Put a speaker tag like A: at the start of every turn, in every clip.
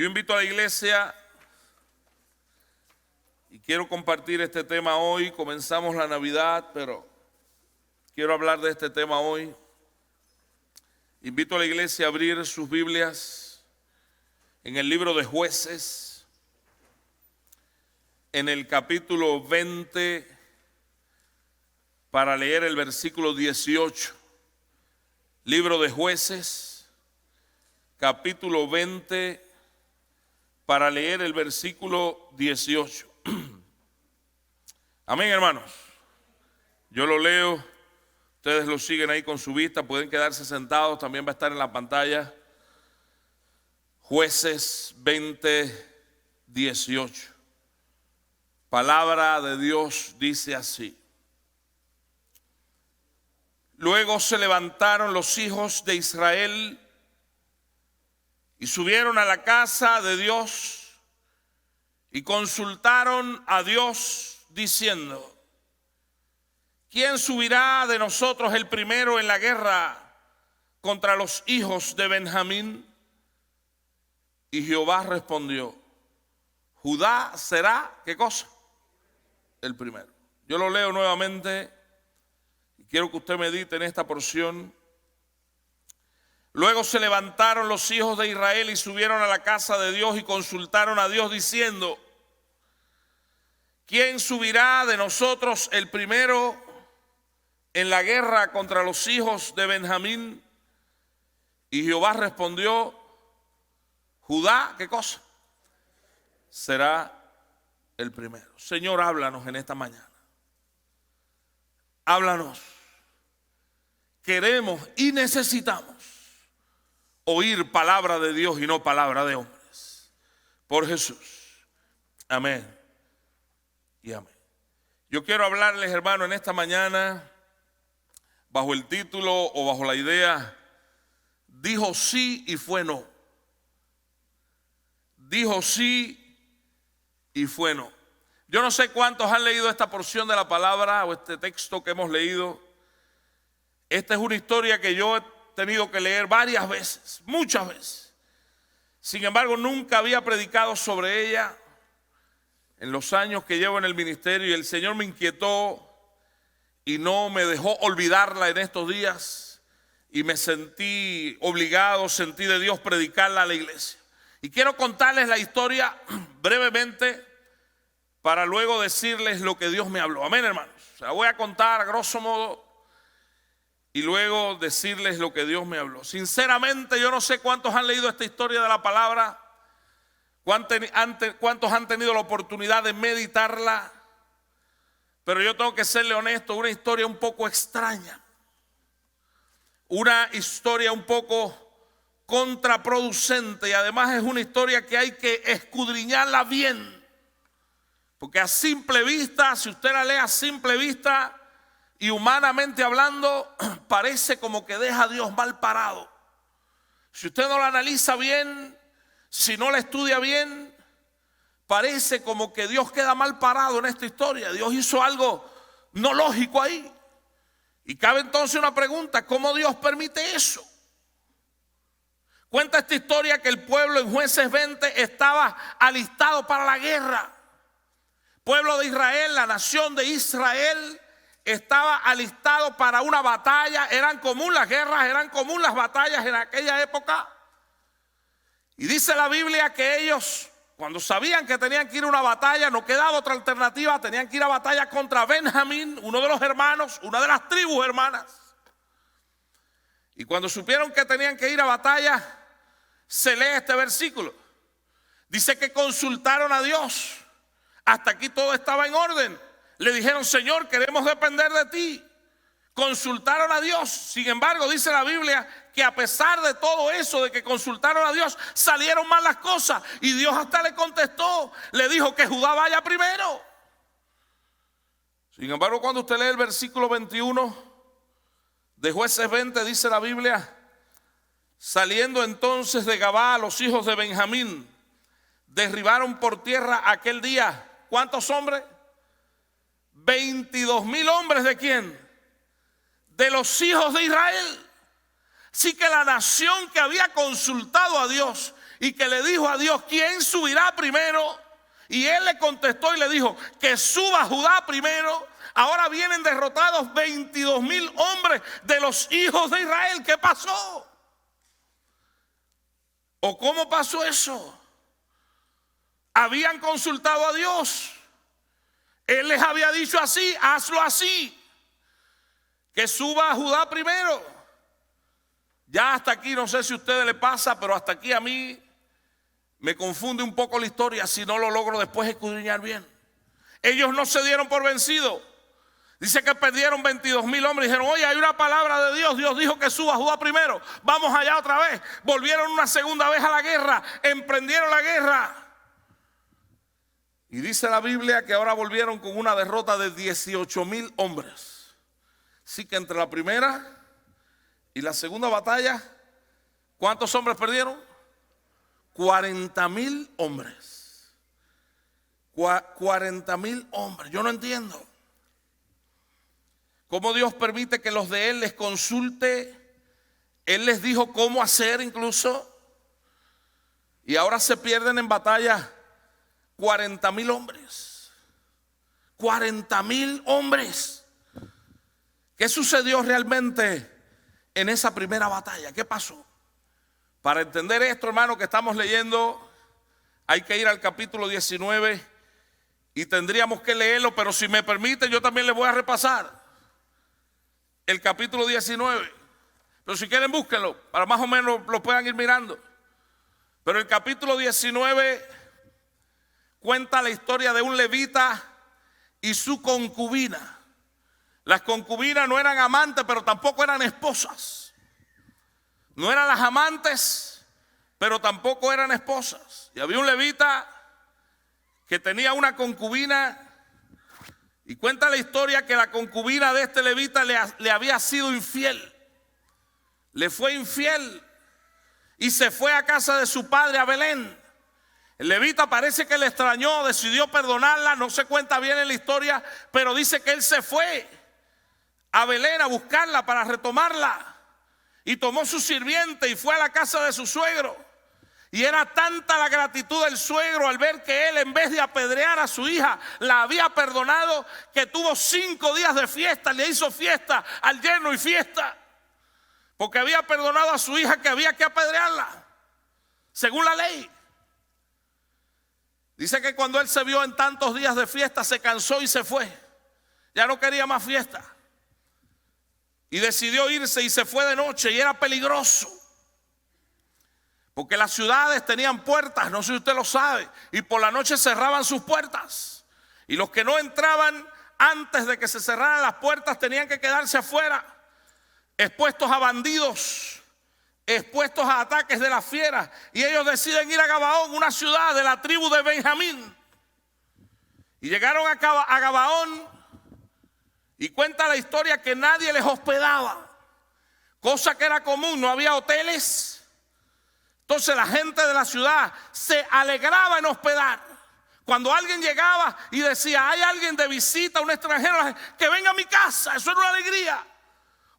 A: Yo invito a la iglesia y quiero compartir este tema hoy. Comenzamos la Navidad, pero quiero hablar de este tema hoy. Invito a la iglesia a abrir sus Biblias en el libro de Jueces, en el capítulo 20, para leer el versículo 18. Libro de Jueces, capítulo 20, para leer el versículo 18. Amén, hermanos. Yo lo leo, ustedes lo siguen ahí con su vista, pueden quedarse sentados, también va a estar en la pantalla. Jueces 20, 18. Palabra de Dios dice así: Luego se levantaron los hijos de Israel y subieron a la casa de Dios y consultaron a Dios diciendo: ¿quién subirá de nosotros el primero en la guerra contra los hijos de Benjamín? Y Jehová respondió: Judá será, ¿qué cosa? El primero. Yo lo leo nuevamente y quiero que usted medite en esta porción. Luego se levantaron los hijos de Israel y subieron a la casa de Dios y consultaron a Dios diciendo: ¿quién subirá de nosotros el primero en la guerra contra los hijos de Benjamín? Y Jehová respondió: Judá, ¿qué cosa? Será el primero. Señor, háblanos en esta mañana. Háblanos. Queremos y necesitamos oír palabra de Dios y no palabra de hombres. Por Jesús. Amén y amén. Yo quiero hablarles, hermano, en esta mañana bajo el título o bajo la idea: dijo sí y fue no. Dijo sí y fue no. Yo no sé cuántos han leído esta porción de la palabra o este texto que hemos leído. Esta es una historia que yo he tenido que leer varias veces, muchas veces. Sin embargo, nunca había predicado sobre ella en los años que llevo en el ministerio, y el Señor me inquietó y no me dejó olvidarla en estos días, y me sentí obligado, sentí de Dios predicarla a la iglesia. Y quiero contarles la historia brevemente para luego decirles lo que Dios me habló. Amén, hermanos. La voy a contar a grosso modo y luego decirles lo que Dios me habló. Sinceramente, yo no sé cuántos han leído esta historia de la palabra, cuántos han tenido la oportunidad de meditarla, pero yo tengo que serle honesto, una historia un poco extraña, una historia un poco contraproducente, y además es una historia que hay que escudriñarla bien, porque a simple vista, si usted la lee a simple vista y humanamente hablando, parece como que deja a Dios mal parado. Si usted no la analiza bien, si no la estudia bien, parece como que Dios queda mal parado en esta historia. Dios hizo algo no lógico ahí. Y cabe entonces una pregunta: ¿cómo Dios permite eso? Cuenta esta historia que el pueblo en Jueces 20 estaba alistado para la guerra. Pueblo de Israel, la nación de Israel, estaba alistado para una batalla. Eran común las guerras, eran común las batallas en aquella época. Y dice la Biblia que ellos, cuando sabían que tenían que ir a una batalla, no quedaba otra alternativa, tenían que ir a batalla contra Benjamín, uno de los hermanos, una de las tribus hermanas. Y cuando supieron que tenían que ir a batalla, se lee este versículo. Dice que consultaron a Dios. Hasta aquí todo estaba en orden. Le dijeron: Señor, queremos depender de ti. Consultaron a Dios. Sin embargo, dice la Biblia que a pesar de todo eso, de que consultaron a Dios, salieron mal las cosas. Y Dios hasta le contestó, le dijo que Judá vaya primero. Sin embargo, cuando usted lee el versículo 21 de Jueces 20, dice la Biblia: saliendo entonces de Gabá los hijos de Benjamín, derribaron por tierra aquel día, ¿cuántos hombres? 22,000 hombres. ¿De quién? De los hijos de Israel. Así que la nación que había consultado a Dios y que le dijo a Dios: ¿quién subirá primero? Y él le contestó y le dijo: que suba Judá primero. Ahora vienen derrotados 22,000 hombres de los hijos de Israel. ¿Qué pasó? ¿O cómo pasó eso? Habían consultado a Dios. Él les había dicho así: hazlo así, que suba a Judá primero. Ya hasta aquí, no sé si a ustedes les pasa, pero hasta aquí a mí me confunde un poco la historia si no lo logro después escudriñar bien. Ellos no se dieron por vencidos. Dice que perdieron 22,000 hombres y dijeron: oye, hay una palabra de Dios. Dios dijo que suba Judá primero. Vamos allá otra vez. Volvieron una segunda vez a la guerra. Emprendieron la guerra. Y dice la Biblia que ahora volvieron con una derrota de 18,000 hombres. Así que entre la primera y la segunda batalla, ¿cuántos hombres perdieron? 40,000 hombres. 40,000 hombres. Yo no entiendo cómo Dios permite que los de Él les consulte. Él les dijo cómo hacer incluso. Y ahora se pierden en batalla 40,000 hombres. 40,000 hombres. ¿Qué sucedió realmente en esa primera batalla? ¿Qué pasó? Para entender esto, hermano, que estamos leyendo, hay que ir al capítulo 19 y tendríamos que leerlo, pero si me permiten, yo también les voy a repasar el capítulo 19. Pero si quieren, búsquenlo, para más o menos lo puedan ir mirando. Pero el capítulo 19 cuenta la historia de un levita y su concubina. Las concubinas no eran amantes, pero tampoco eran esposas. No eran las amantes, pero tampoco eran esposas. Y había un levita que tenía una concubina. Y cuenta la historia que la concubina de este levita le había sido infiel. Le fue infiel y se fue a casa de su padre a Belén. El levita parece que le extrañó, decidió perdonarla. No se cuenta bien en la historia, pero dice que él se fue a Belén a buscarla para retomarla. Y tomó su sirviente y fue a la casa de su suegro. Y era tanta la gratitud del suegro al ver que él, en vez de apedrear a su hija, la había perdonado, que tuvo 5 días de fiesta. Le hizo fiesta al yerno y fiesta, porque había perdonado a su hija, que había que apedrearla según la ley. Dice que cuando él se vio en tantos días de fiesta, se cansó y se fue. Ya no quería más fiesta. Y decidió irse y se fue de noche, y era peligroso. Porque las ciudades tenían puertas, no sé si usted lo sabe, y por la noche cerraban sus puertas. Y los que no entraban antes de que se cerraran las puertas tenían que quedarse afuera, expuestos a bandidos, expuestos a ataques de las fieras. Y ellos deciden ir a Gabaón, una ciudad de la tribu de Benjamín. Y llegaron a Gabaón. Y cuenta la historia que nadie les hospedaba, cosa que era común, no había hoteles. Entonces la gente de la ciudad se alegraba en hospedar. Cuando alguien llegaba y decía: hay alguien de visita, un extranjero, que venga a mi casa, eso era una alegría.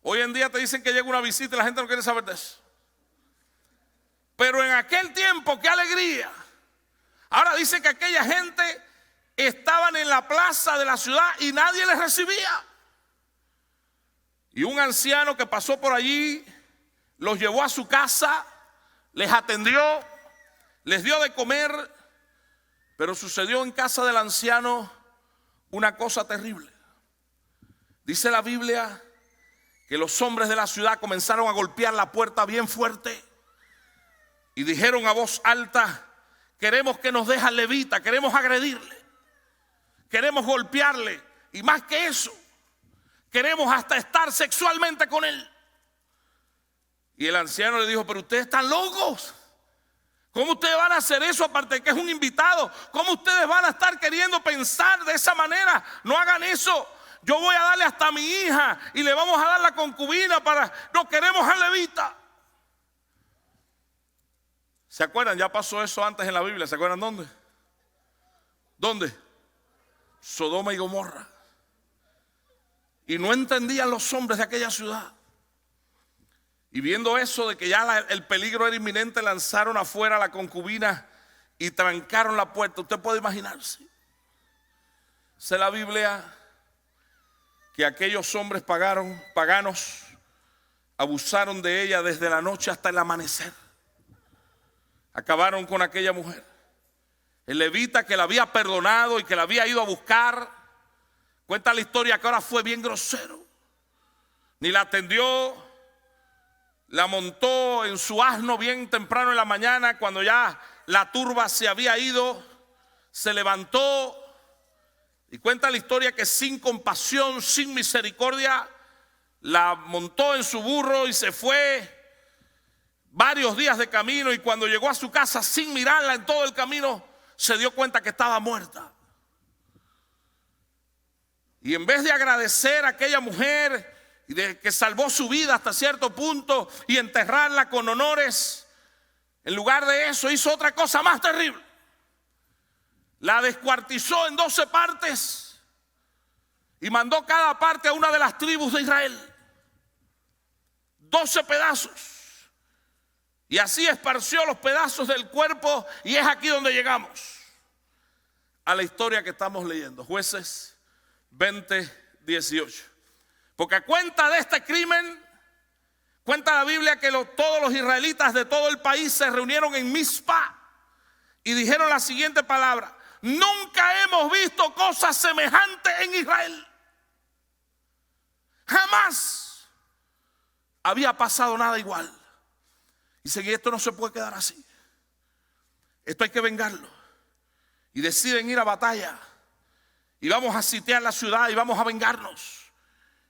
A: Hoy en día te dicen que llega una visita y la gente no quiere saber de eso. Pero en aquel tiempo, qué alegría. Ahora dice que aquella gente estaban en la plaza de la ciudad y nadie les recibía. Y un anciano que pasó por allí los llevó a su casa, les atendió, les dio de comer. Pero sucedió en casa del anciano una cosa terrible. Dice la Biblia que los hombres de la ciudad comenzaron a golpear la puerta bien fuerte y dijeron a voz alta: queremos que nos deje al levita, queremos agredirle, queremos golpearle, y más que eso, queremos hasta estar sexualmente con él. Y el anciano le dijo: pero ustedes están locos. ¿Cómo ustedes van a hacer eso, aparte de que es un invitado? ¿Cómo ustedes van a estar queriendo pensar de esa manera? No hagan eso. Yo voy a darle hasta a mi hija y le vamos a dar la concubina para... No queremos al levita. ¿Se acuerdan? Ya pasó eso antes en la Biblia. ¿Se acuerdan dónde? ¿Dónde? Sodoma y Gomorra. Y no entendían los hombres de aquella ciudad. Y viendo eso de que ya el peligro era inminente, lanzaron afuera a la concubina y trancaron la puerta. Usted puede imaginarse. Dice la Biblia que aquellos hombres paganos abusaron de ella desde la noche hasta el amanecer. Acabaron con aquella mujer. El levita que la había perdonado y que la había ido a buscar, cuenta la historia que ahora fue bien grosero. Ni la atendió. La montó en su asno bien temprano en la mañana, cuando ya la turba se había ido. Se levantó y cuenta la historia que sin compasión, sin misericordia, la montó en su burro y se fue varios días de camino. Y cuando llegó a su casa, sin mirarla en todo el camino, se dio cuenta que estaba muerta. Y en vez de agradecer a aquella mujer y de que salvó su vida hasta cierto punto y enterrarla con honores, en lugar de eso hizo otra cosa más terrible. La descuartizó en 12 partes y mandó cada parte a una de las tribus de Israel. 12 pedazos. Y así esparció los pedazos del cuerpo. Y es aquí donde llegamos a la historia que estamos leyendo, Jueces 20:18. Porque a cuenta de este crimen, cuenta la Biblia que todos los israelitas de todo el país se reunieron en Mizpa y dijeron la siguiente palabra: nunca hemos visto cosa semejante en Israel. Jamás había pasado nada igual. Dicen que esto no se puede quedar así. Esto hay que vengarlo. Y deciden ir a batalla. Y vamos a sitiar la ciudad y vamos a vengarnos.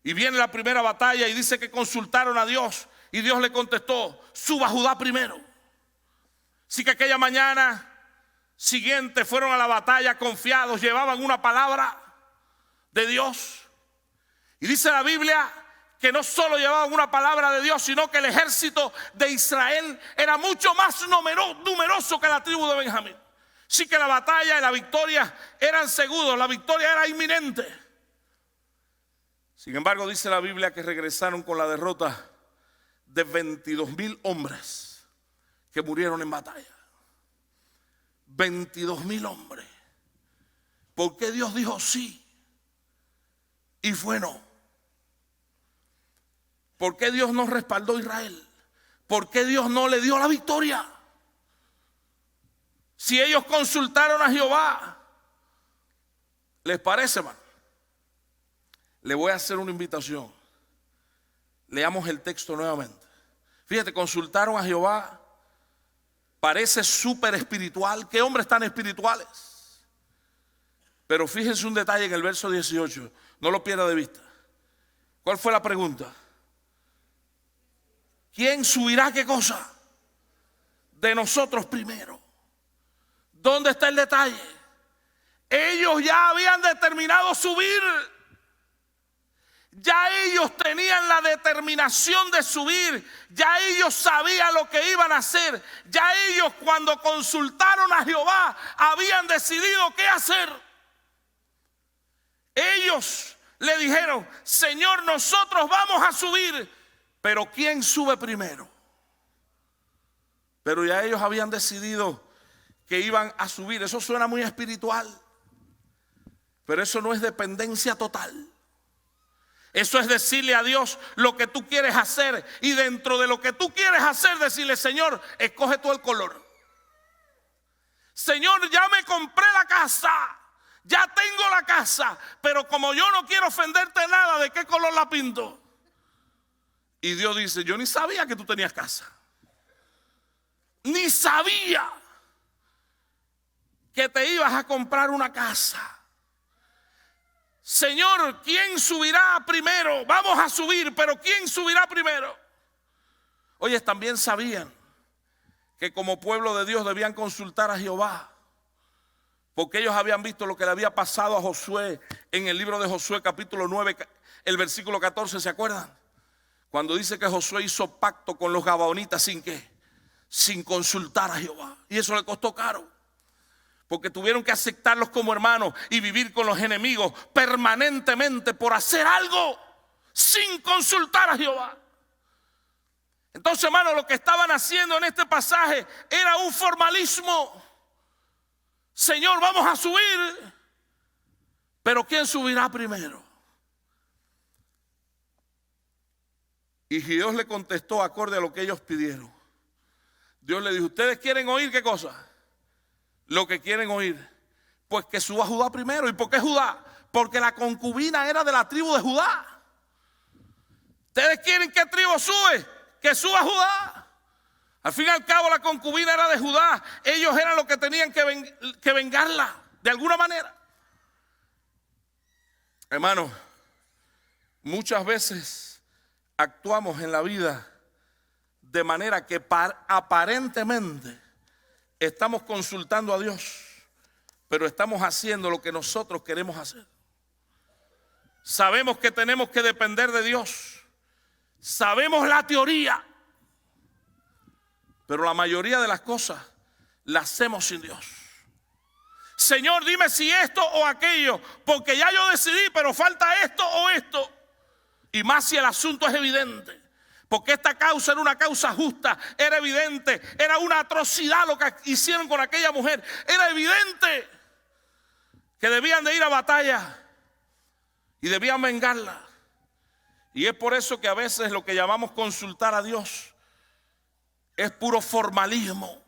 A: Y viene la primera batalla y dice que consultaron a Dios. Y Dios le contestó: suba Judá primero. Así que aquella mañana siguiente fueron a la batalla confiados. Llevaban una palabra de Dios. Y dice la Biblia que no solo llevaban una palabra de Dios, sino que el ejército de Israel era mucho más numeroso que la tribu de Benjamín. Así que la batalla y la victoria eran seguros, la victoria era inminente. Sin embargo, dice la Biblia que regresaron con la derrota de 22,000 hombres que murieron en batalla. 22,000 hombres. ¿Por qué Dios dijo sí y fue no? ¿Por qué Dios no respaldó a Israel? ¿Por qué Dios no le dio la victoria? Si ellos consultaron a Jehová. ¿Les parece, hermano? Le voy a hacer una invitación. Leamos el texto nuevamente. Fíjate, consultaron a Jehová. Parece súper espiritual. ¿Qué hombres tan espirituales? Pero fíjense un detalle en el verso 18. No lo pierda de vista. ¿Cuál fue la pregunta? ¿Quién subirá qué cosa? De nosotros primero. ¿Dónde está el detalle? Ellos ya habían determinado subir. Ya ellos tenían la determinación de subir. Ya ellos sabían lo que iban a hacer. Ya ellos, cuando consultaron a Jehová, habían decidido qué hacer. Ellos le dijeron: Señor, nosotros vamos a subir, pero ¿quién sube primero? Pero ya ellos habían decidido que iban a subir. Eso suena muy espiritual, pero eso no es dependencia total. Eso es decirle a Dios lo que tú quieres hacer, y dentro de lo que tú quieres hacer, decirle: Señor, escoge tú el color. Señor, ya me compré la casa, ya tengo la casa, pero como yo no quiero ofenderte nada, ¿de qué color la pinto? Y Dios dice: yo ni sabía que tú tenías casa. Ni sabía que te ibas a comprar una casa. Señor, ¿quién subirá primero? Vamos a subir, pero ¿quién subirá primero? Oye, también sabían que como pueblo de Dios debían consultar a Jehová, porque ellos habían visto lo que le había pasado a Josué en el libro de Josué capítulo 9, el versículo 14, ¿se acuerdan? Cuando dice que Josué hizo pacto con los gabaonitas sin qué, sin consultar a Jehová. Y eso le costó caro, porque tuvieron que aceptarlos como hermanos y vivir con los enemigos permanentemente por hacer algo sin consultar a Jehová. Entonces, hermano, lo que estaban haciendo en este pasaje era un formalismo. Señor, vamos a subir, pero ¿quién subirá primero? Y Dios le contestó acorde a lo que ellos pidieron. Dios le dijo, ¿ustedes quieren oír qué cosa? Lo que quieren oír. Pues que suba Judá primero. ¿Y por qué Judá? Porque la concubina era de la tribu de Judá. ¿Ustedes quieren qué tribu sube? Que suba Judá. Al fin y al cabo la concubina era de Judá. Ellos eran los que tenían que vengarla de alguna manera. Hermano, muchas veces actuamos en la vida de manera que aparentemente estamos consultando a Dios, pero estamos haciendo lo que nosotros queremos hacer. Sabemos que tenemos que depender de Dios. Sabemos la teoría, pero la mayoría de las cosas las hacemos sin Dios. Señor, dime si esto o aquello, porque ya yo decidí, pero falta esto o esto. Y más si el asunto es evidente, porque esta causa era una causa justa, era evidente, era una atrocidad lo que hicieron con aquella mujer. Era evidente que debían de ir a batalla y debían vengarla. Y es por eso que a veces lo que llamamos consultar a Dios es puro formalismo.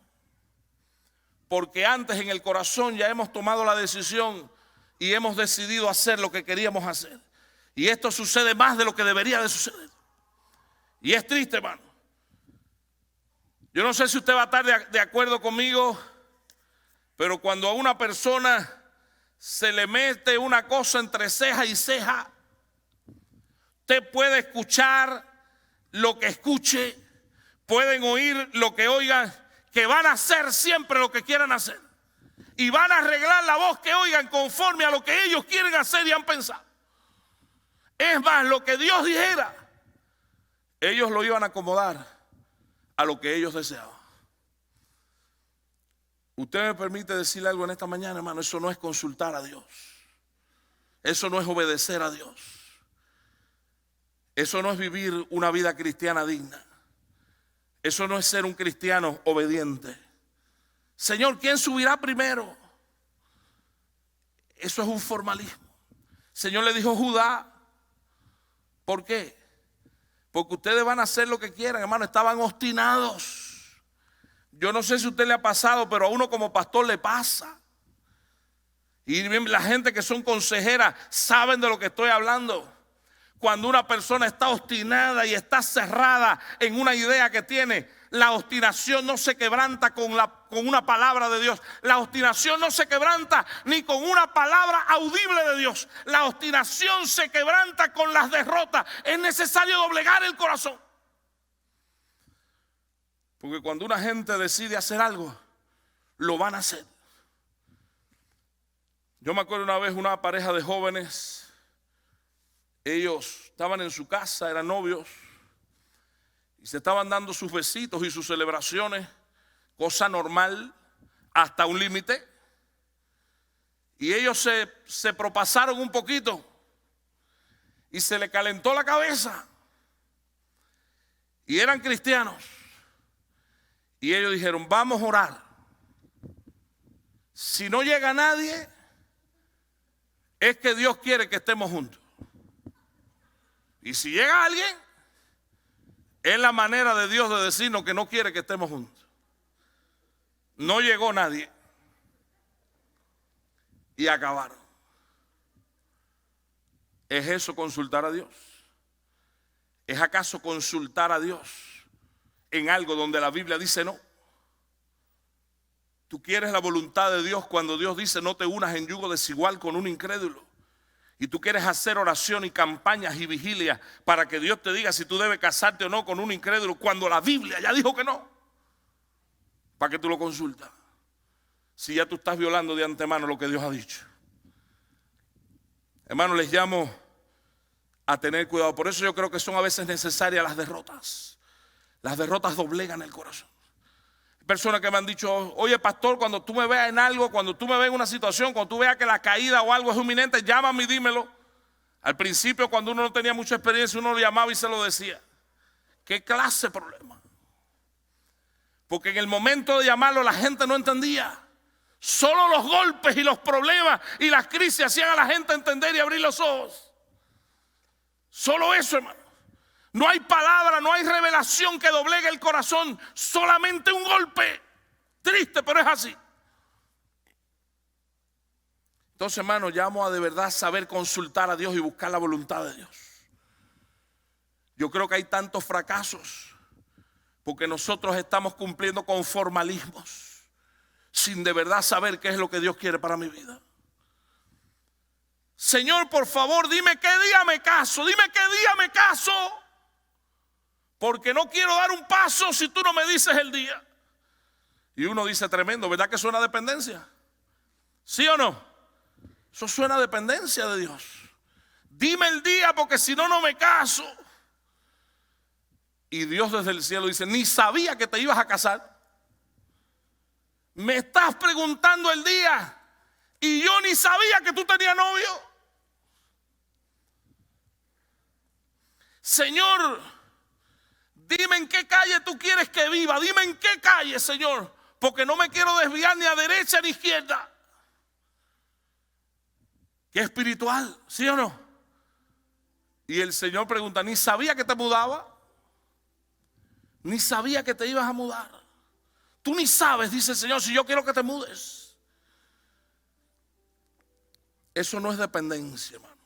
A: Porque antes en el corazón ya hemos tomado la decisión y hemos decidido hacer lo que queríamos hacer. Y esto sucede más de lo que debería de suceder. Y es triste, hermano. Yo no sé si usted va a estar de acuerdo conmigo, pero cuando a una persona se le mete una cosa entre ceja y ceja, usted puede escuchar lo que escuche, pueden oír lo que oigan, que van a hacer siempre lo que quieran hacer. Y van a arreglar la voz que oigan conforme a lo que ellos quieren hacer y han pensado. Es más, lo que Dios dijera, ellos lo iban a acomodar a lo que ellos deseaban. Usted me permite decirle algo en esta mañana, hermano. Eso no es consultar a Dios. Eso no es obedecer a Dios. Eso no es vivir una vida cristiana digna. Eso no es ser un cristiano obediente. Señor, ¿quién subirá primero? Eso es un formalismo. Señor le dijo Judá. ¿Por qué? Porque ustedes van a hacer lo que quieran, hermano. Estaban obstinados. Yo no sé si a usted le ha pasado, pero a uno como pastor le pasa. Y la gente que son consejeras saben de lo que estoy hablando. Cuando una persona está obstinada y está cerrada en una idea que tiene, la obstinación no se quebranta con una palabra de Dios. La obstinación no se quebranta ni con una palabra audible de Dios. La obstinación se quebranta con las derrotas. Es necesario doblegar el corazón. Porque cuando una gente decide hacer algo, lo van a hacer. Yo me acuerdo una vez una pareja de jóvenes. Ellos estaban en su casa, eran novios, y se estaban dando sus besitos y sus celebraciones, cosa normal, hasta un límite. Y ellos se propasaron un poquito y se le calentó la cabeza. Y eran cristianos. Y ellos dijeron, vamos a orar. Si no llega nadie, es que Dios quiere que estemos juntos. Y si llega alguien, es la manera de Dios de decirnos que no quiere que estemos juntos. No llegó nadie. Y acabaron. ¿Es eso consultar a Dios? ¿Es acaso consultar a Dios en algo donde la Biblia dice no? ¿Tú quieres la voluntad de Dios cuando Dios dice no te unas en yugo desigual con un incrédulo? Y tú quieres hacer oración y campañas y vigilias para que Dios te diga si tú debes casarte o no con un incrédulo cuando la Biblia ya dijo que no. Para que tú lo consultas. Si ya tú estás violando de antemano lo que Dios ha dicho. Hermanos, les llamo a tener cuidado. Por eso yo creo que son a veces necesarias las derrotas. Las derrotas doblegan el corazón. Personas que me han dicho, oye pastor, cuando tú me veas en algo, cuando tú me veas en una situación, cuando tú veas que la caída o algo es inminente, llámame y dímelo. Al principio, cuando uno no tenía mucha experiencia, uno lo llamaba y se lo decía. ¿Qué clase de problema? Porque en el momento de llamarlo la gente no entendía. Solo los golpes y los problemas y las crisis hacían a la gente entender y abrir los ojos. Solo eso, hermano. No hay palabra, no hay revelación que doblegue el corazón. Solamente un golpe. Triste, pero es así. Entonces, hermano, llamo a de verdad saber consultar a Dios y buscar la voluntad de Dios. Yo creo que hay tantos fracasos porque nosotros estamos cumpliendo con formalismos sin de verdad saber qué es lo que Dios quiere para mi vida. Señor, por favor, dime qué día me caso, dime qué día me caso, porque no quiero dar un paso si tú no me dices el día. Y uno dice, tremendo, ¿verdad que suena a dependencia? ¿Sí o no? Eso suena a dependencia de Dios. Dime el día porque si no, no me caso. Y Dios desde el cielo dice, ni sabía que te ibas a casar. Me estás preguntando el día y yo ni sabía que tú tenías novio. Señor, dime en qué calle tú quieres que viva. Dime en qué calle, Señor, porque no me quiero desviar ni a derecha ni a izquierda. ¿Qué espiritual? ¿Sí o no? Y el Señor pregunta, ¿ni sabía que te mudaba? Ni sabía que te ibas a mudar. Tú ni sabes, dice el Señor, si yo quiero que te mudes. Eso no es dependencia, hermano.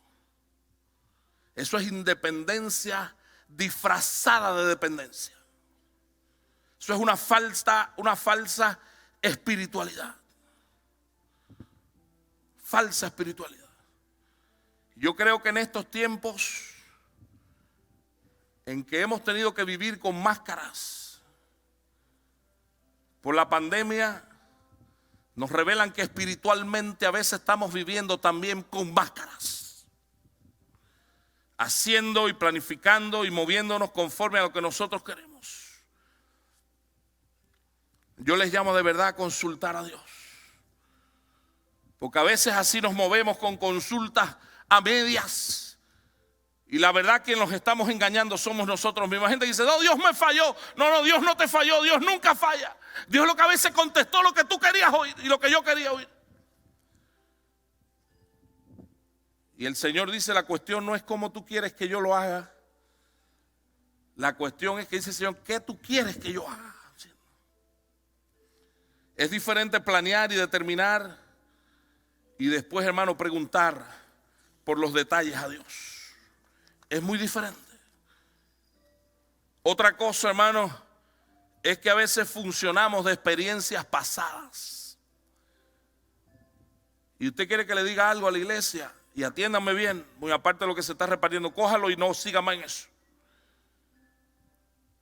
A: Eso es independencia disfrazada de dependencia. Eso es una falsa espiritualidad. Falsa espiritualidad. Yo creo que en estos tiempos en que hemos tenido que vivir con máscaras por la pandemia, nos revelan que espiritualmente a veces estamos viviendo también con máscaras, haciendo y planificando y moviéndonos conforme a lo que nosotros queremos. Yo les llamo de verdad a consultar a Dios, porque a veces así nos movemos con consultas a medias. Y la verdad que nos estamos engañando somos nosotros mismos. Gente dice, no, Dios me falló. No, Dios no te falló, Dios nunca falla. Dios lo que a veces contestó lo que tú querías oír y lo que yo quería oír. Y el Señor dice, la cuestión no es cómo tú quieres que yo lo haga. La cuestión es que dice el Señor, ¿qué tú quieres que yo haga? Es diferente planear y determinar y después, hermano, preguntar por los detalles a Dios. Es muy diferente. Otra cosa, hermano, es que a veces funcionamos de experiencias pasadas. Y usted quiere que le diga algo a la iglesia, y atiéndame bien, muy aparte de lo que se está repartiendo, cójalo y no siga más en eso.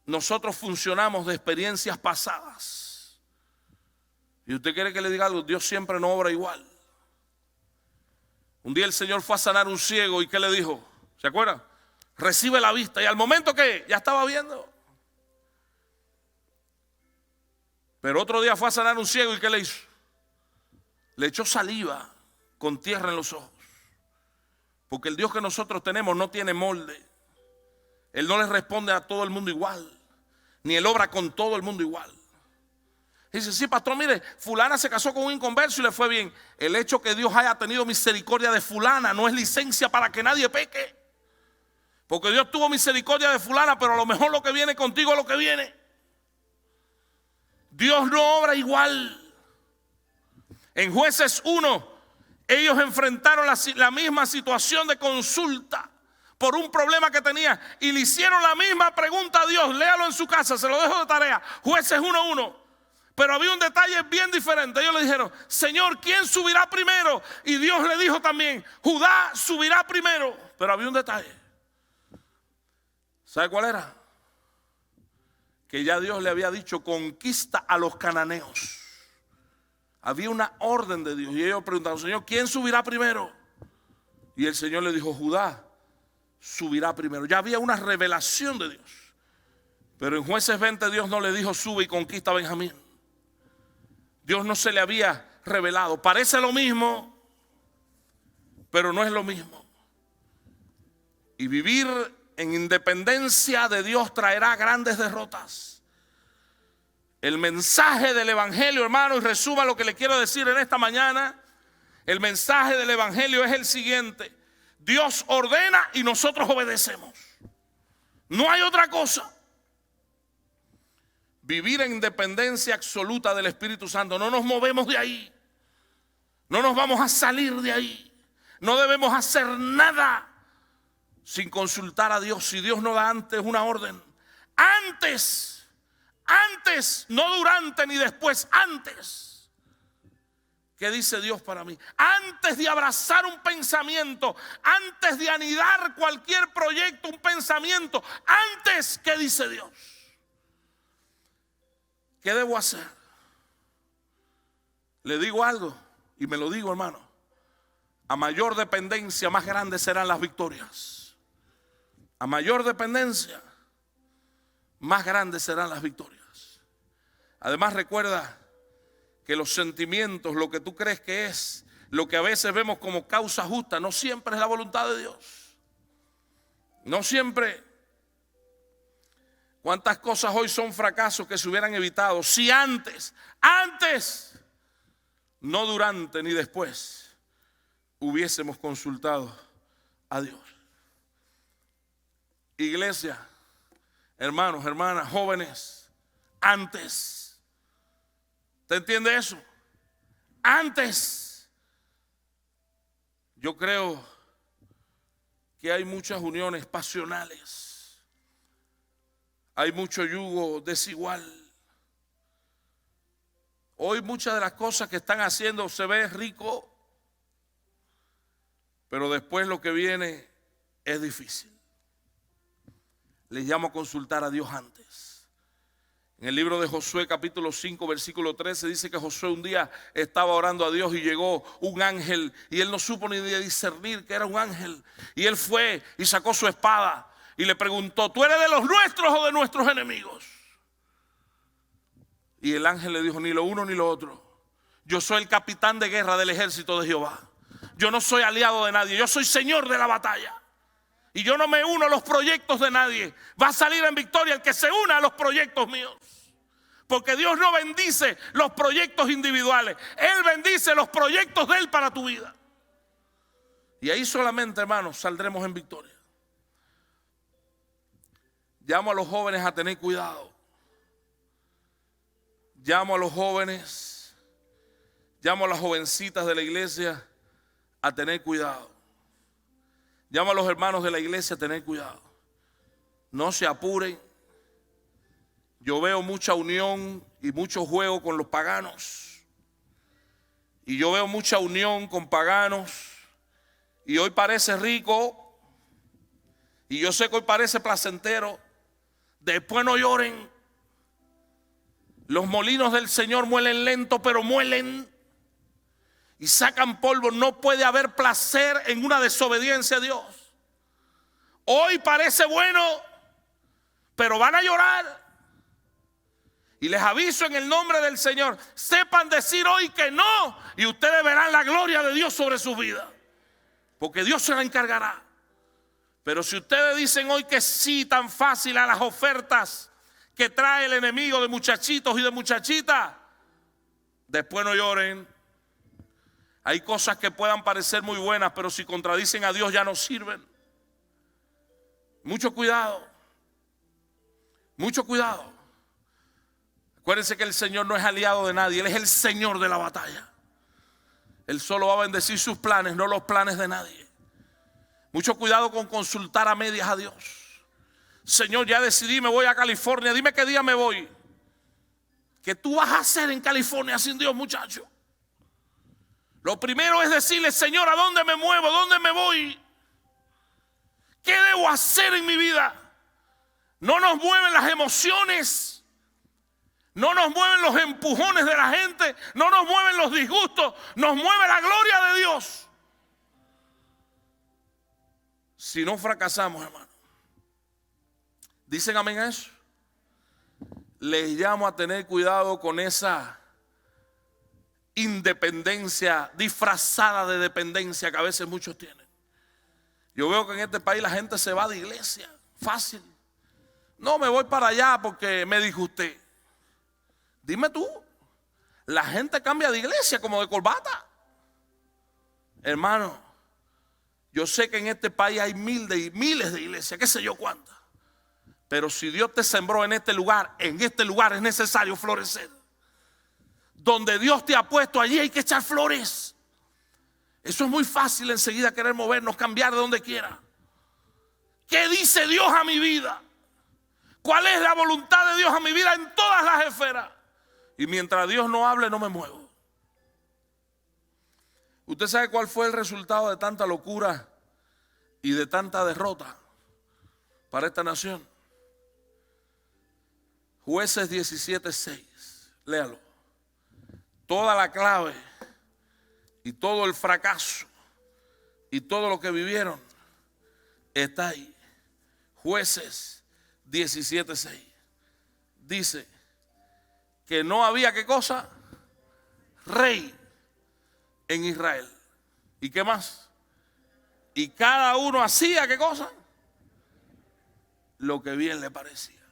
A: Nosotros funcionamos de experiencias pasadas. Y usted quiere que le diga algo, Dios siempre no obra igual. Un día el Señor fue a sanar a un ciego y ¿qué le dijo? ¿Se acuerdan? Recibe la vista. Y al momento que ya estaba viendo. Pero otro día fue a sanar a un ciego y ¿qué le hizo? Le echó saliva con tierra en los ojos. Porque el Dios que nosotros tenemos no tiene molde. Él no le responde a todo el mundo igual. Ni Él obra con todo el mundo igual. Dice, sí, pastor, mire, fulana se casó con un inconverso y le fue bien. El hecho que Dios haya tenido misericordia de fulana no es licencia para que nadie peque. Porque Dios tuvo misericordia de fulana, pero a lo mejor lo que viene contigo es lo que viene. Dios no obra igual. En Jueces 1, ellos enfrentaron la misma situación de consulta por un problema que tenía y le hicieron la misma pregunta a Dios. Léalo en su casa, se lo dejo de tarea. Jueces 1:1. Pero había un detalle bien diferente. Ellos le dijeron, Señor, ¿quién subirá primero? Y Dios le dijo también, Judá subirá primero. Pero había un detalle. ¿Sabe cuál era? Que ya Dios le había dicho, conquista a los cananeos. Había una orden de Dios. Y ellos preguntaron, Señor, ¿quién subirá primero? Y el Señor le dijo, Judá subirá primero. Ya había una revelación de Dios. Pero en Jueces 20 Dios no le dijo, sube y conquista a Benjamín. Dios no se le había revelado. Parece lo mismo, pero no es lo mismo. Y vivir en independencia de Dios traerá grandes derrotas. El mensaje del evangelio, hermano, y resuma lo que le quiero decir en esta mañana. El mensaje del evangelio es el siguiente: Dios ordena y nosotros obedecemos. No hay otra cosa. Vivir en dependencia absoluta del Espíritu Santo. No nos movemos de ahí. No nos vamos a salir de ahí. No debemos hacer nada sin consultar a Dios. Si Dios nos da antes una orden, antes, no durante ni después, antes. ¿Qué dice Dios para mí? Antes de abrazar un pensamiento, antes de anidar cualquier proyecto, un pensamiento, antes, ¿qué dice Dios? ¿Qué debo hacer? Le digo algo y me lo digo, hermano. A mayor dependencia, más grandes serán las victorias. A mayor dependencia, más grandes serán las victorias. Además, recuerda que los sentimientos, lo que tú crees que es, lo que a veces vemos como causa justa, no siempre es la voluntad de Dios. No siempre. ¿Cuántas cosas hoy son fracasos que se hubieran evitado si antes, no durante ni después, hubiésemos consultado a Dios? Iglesia, hermanos, hermanas, jóvenes, antes. ¿Te entiende eso? Antes. Yo creo que hay muchas uniones pasionales. Hay mucho yugo desigual. Hoy muchas de las cosas que están haciendo se ve rico, pero después lo que viene es difícil. Les llamo a consultar a Dios antes. En el libro de Josué capítulo 5 versículo 13 dice que Josué un día estaba orando a Dios y llegó un ángel y él no supo ni discernir que era un ángel. Y él fue y sacó su espada y le preguntó: ¿tú eres de los nuestros o de nuestros enemigos? Y el ángel le dijo: ni lo uno ni lo otro. Yo soy el capitán de guerra del ejército de Jehová. Yo no soy aliado de nadie. Yo soy señor de la batalla. Y yo no me uno a los proyectos de nadie. Va a salir en victoria el que se una a los proyectos míos. Porque Dios no bendice los proyectos individuales. Él bendice los proyectos de Él para tu vida. Y ahí solamente, hermanos, saldremos en victoria. Llamo a los jóvenes a tener cuidado. Llamo a los jóvenes, llamo a las jovencitas de la iglesia a tener cuidado. Llamo a los hermanos de la iglesia a tener cuidado. No se apuren. Yo veo mucha unión y mucho juego con los paganos. Y yo veo mucha unión con paganos. Y hoy parece rico. Y yo sé que hoy parece placentero. Después no lloren. Los molinos del Señor muelen lento, pero muelen y sacan polvo. No puede haber placer en una desobediencia a Dios. Hoy parece bueno, pero van a llorar. Y les aviso en el nombre del Señor: sepan decir hoy que no, y ustedes verán la gloria de Dios sobre sus vidas, porque Dios se la encargará. Pero si ustedes dicen hoy que sí tan fácil a las ofertas que trae el enemigo de muchachitos y de muchachitas, después no lloren. Hay cosas que puedan parecer muy buenas, pero si contradicen a Dios ya no sirven. Mucho cuidado. Mucho cuidado. Acuérdense que el Señor no es aliado de nadie. Él es el Señor de la batalla. Él solo va a bendecir sus planes, no los planes de nadie. Mucho cuidado con consultar a medias a Dios. Señor, ya decidí, me voy a California. Dime qué día me voy. ¿Qué tú vas a hacer en California sin Dios, muchacho? Lo primero es decirle: Señor, ¿a dónde me muevo? ¿A dónde me voy? ¿Qué debo hacer en mi vida? No nos mueven las emociones. No nos mueven los empujones de la gente. No nos mueven los disgustos. Nos mueve la gloria de Dios. Si no fracasamos, hermano. ¿Dicen amén a eso? Les llamo a tener cuidado con esa independencia disfrazada de dependencia que a veces muchos tienen. Yo veo que en este país la gente se va de iglesia fácil. No, me voy para allá porque me disgusté. Dime tú, la gente cambia de iglesia como de corbata. Hermano, yo sé que en este país hay miles de iglesias, qué sé yo cuántas. Pero si Dios te sembró en este lugar es necesario florecer. Donde Dios te ha puesto, allí hay que echar flores. Eso es muy fácil enseguida querer movernos, cambiar de donde quiera. ¿Qué dice Dios a mi vida? ¿Cuál es la voluntad de Dios a mi vida en todas las esferas? Y mientras Dios no hable, no me muevo. ¿Usted sabe cuál fue el resultado de tanta locura y de tanta derrota para esta nación? Jueces 17:6. Léalo. Toda la clave y todo el fracaso y todo lo que vivieron está ahí. Jueces 17:6. Dice que no había, ¿qué cosa? Rey en Israel. ¿Y qué más? Y cada uno hacía, ¿qué cosa? Lo que bien le parecía.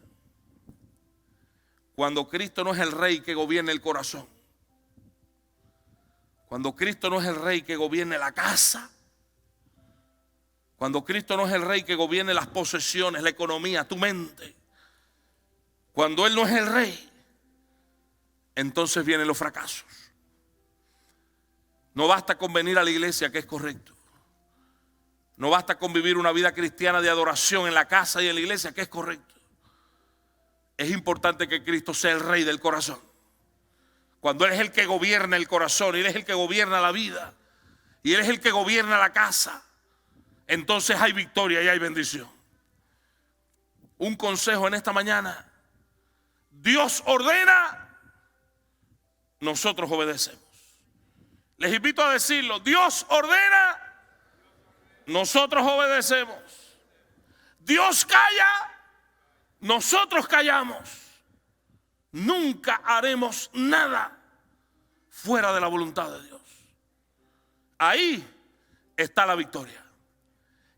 A: Cuando Cristo no es el rey que gobierne el corazón, cuando Cristo no es el rey que gobierne la casa, cuando Cristo no es el rey que gobierne las posesiones, la economía, tu mente, cuando Él no es el rey, entonces vienen los fracasos. No basta con venir a la iglesia, que es correcto. No basta con vivir una vida cristiana de adoración en la casa y en la iglesia, que es correcto. Es importante que Cristo sea el rey del corazón. Cuando Él es el que gobierna el corazón, Él es el que gobierna la vida y Él es el que gobierna la casa, entonces hay victoria y hay bendición. Un consejo en esta mañana: Dios ordena, nosotros obedecemos. Les invito a decirlo: Dios ordena, nosotros obedecemos. Dios calla, nosotros callamos. Nunca haremos nada fuera de la voluntad de Dios. Ahí está la victoria.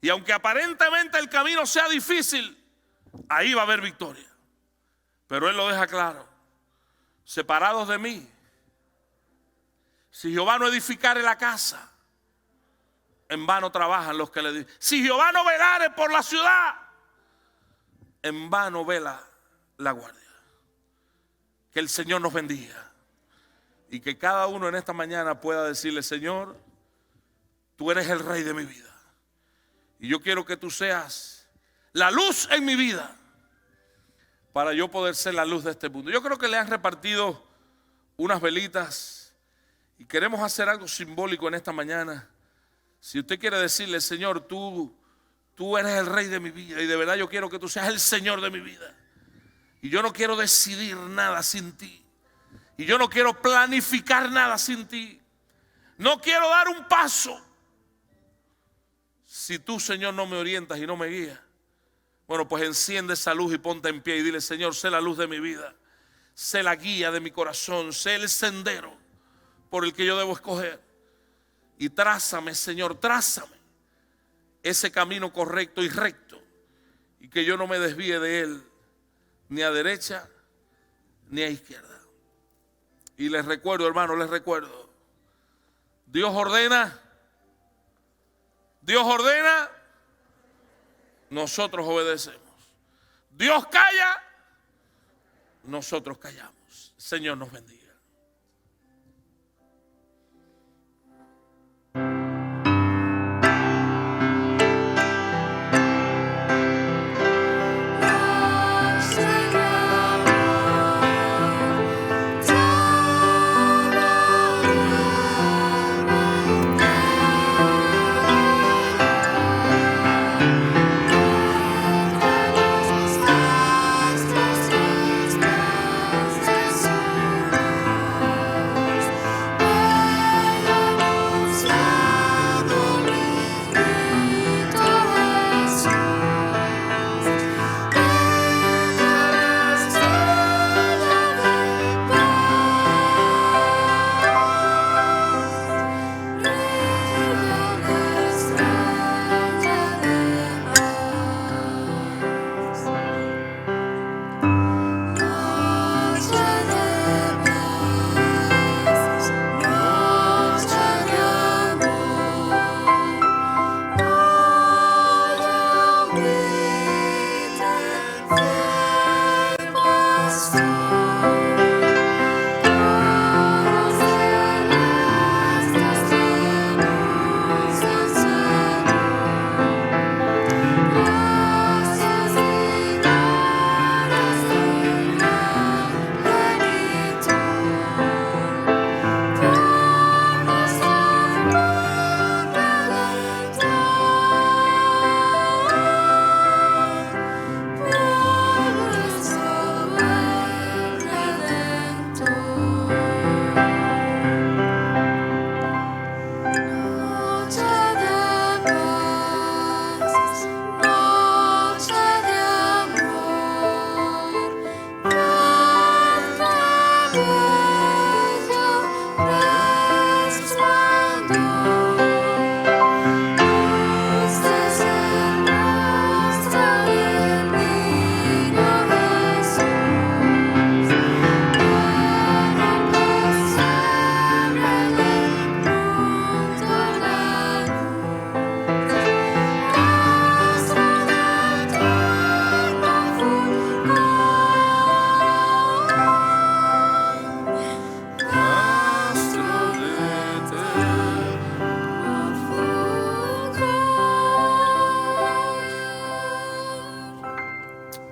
A: Y aunque aparentemente el camino sea difícil, ahí va a haber victoria. Pero Él lo deja claro: separados de mí, si Jehová no edificare la casa, en vano trabajan los que le edifican. Si Jehová no velare por la ciudad, en vano vela la guardia. Que el Señor nos bendiga y que cada uno en esta mañana pueda decirle: Señor, tú eres el rey de mi vida y yo quiero que tú seas la luz en mi vida para yo poder ser la luz de este mundo. Yo creo que le han repartido unas velitas y queremos hacer algo simbólico en esta mañana. Si usted quiere decirle: Señor, tú eres el rey de mi vida y de verdad yo quiero que tú seas el Señor de mi vida. Y yo no quiero decidir nada sin ti. Y yo no quiero planificar nada sin ti. No quiero dar un paso si tú, Señor, no me orientas y no me guías. Bueno, pues enciende esa luz y ponte en pie y dile: Señor, sé la luz de mi vida. Sé la guía de mi corazón. Sé el sendero por el que yo debo escoger. Y trázame, Señor, trázame ese camino correcto y recto. Y que yo no me desvíe de él, ni a derecha ni a izquierda. Y les recuerdo, hermano, les recuerdo: Dios ordena, nosotros obedecemos. Dios calla, nosotros callamos. Señor nos bendiga.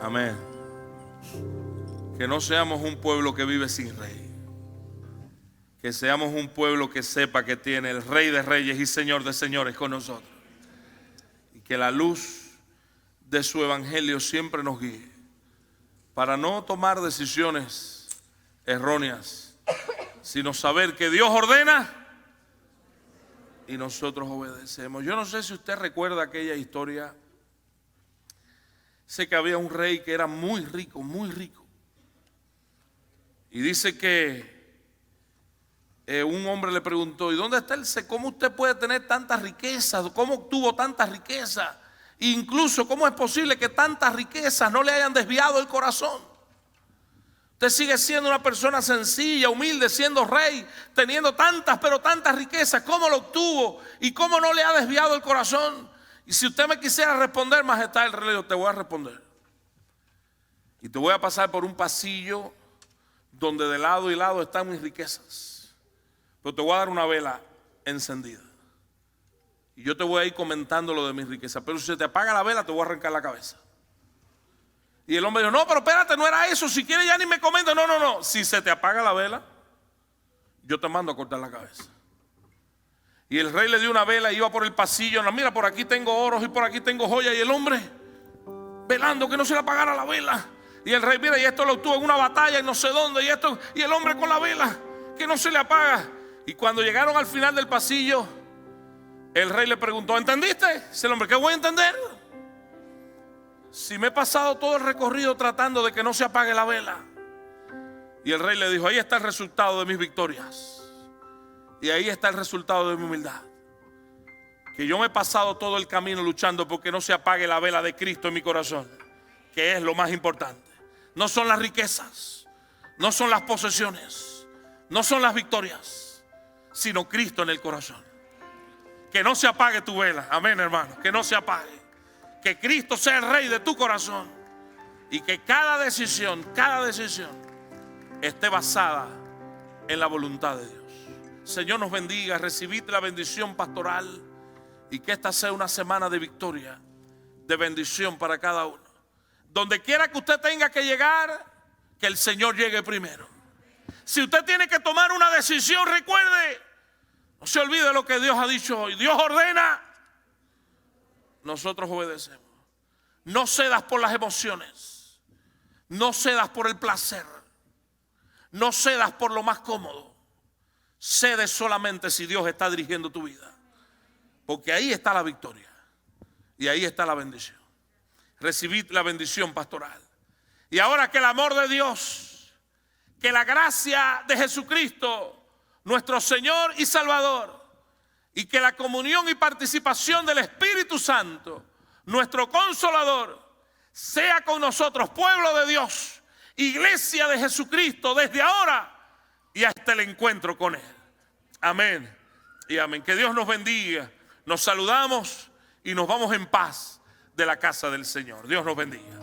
A: Amén. Que no seamos un pueblo que vive sin rey. Que seamos un pueblo que sepa que tiene el Rey de Reyes y Señor de Señores con nosotros. Y que la luz de su evangelio siempre nos guíe para no tomar decisiones erróneas, sino saber que Dios ordena y nosotros obedecemos. Yo no sé si usted recuerda aquella historia. Sé que había un rey que era muy rico, muy rico. Y dice que un hombre le preguntó: ¿y dónde está cómo usted puede tener tantas riquezas? ¿Cómo obtuvo tantas riquezas? Incluso, ¿cómo es posible que tantas riquezas no le hayan desviado el corazón? Usted sigue siendo una persona sencilla, humilde, siendo rey, teniendo tantas, pero tantas riquezas. ¿Cómo lo obtuvo? ¿Y cómo no le ha desviado el corazón? Y si usted me quisiera responder, majestad, el rey, te voy a responder. Y te voy a pasar por un pasillo donde de lado y lado están mis riquezas. Pero te voy a dar una vela encendida. Y yo te voy a ir comentando lo de mis riquezas. Pero si se te apaga la vela, te voy a arrancar la cabeza. Y el hombre dijo: no, pero espérate, no era eso. Si quieres ya ni me comenta. No. Si se te apaga la vela, yo te mando a cortar la cabeza. Y el rey le dio una vela y iba por el pasillo. No, mira, por aquí tengo oros y por aquí tengo joyas. Y el hombre velando que no se le apagara la vela. Y el rey, mira, y esto lo obtuvo en una batalla y no sé dónde. Y el hombre con la vela que no se le apaga. Y cuando llegaron al final del pasillo, el rey le preguntó: ¿entendiste? Dice el hombre: ¿qué voy a entender? Si me he pasado todo el recorrido tratando de que no se apague la vela. Y el rey le dijo: ahí está el resultado de mis victorias. Y ahí está el resultado de mi humildad. Que yo me he pasado todo el camino luchando porque no se apague la vela de Cristo en mi corazón, que es lo más importante. No son las riquezas, no son las posesiones, no son las victorias, sino Cristo en el corazón. Que no se apague tu vela, amén, hermano, que no se apague. Que Cristo sea el rey de tu corazón. Y que cada decisión esté basada en la voluntad de Dios. Señor nos bendiga, recibid la bendición pastoral. Y que esta sea una semana de victoria, de bendición para cada uno. Donde quiera que usted tenga que llegar, que el Señor llegue primero. Si usted tiene que tomar una decisión, recuerde, no se olvide lo que Dios ha dicho hoy. Dios ordena, nosotros obedecemos. No cedas por las emociones, no cedas por el placer, no cedas por lo más cómodo. Cede solamente si Dios está dirigiendo tu vida, porque ahí está la victoria y ahí está la bendición. Recibid la bendición pastoral. Y ahora que el amor de Dios, que la gracia de Jesucristo, nuestro Señor y Salvador, y que la comunión y participación del Espíritu Santo, nuestro Consolador, sea con nosotros, pueblo de Dios, iglesia de Jesucristo, desde ahora y hasta el encuentro con Él. Amén y amén. Que Dios nos bendiga. Nos saludamos y nos vamos en paz de la casa del Señor. Dios nos bendiga.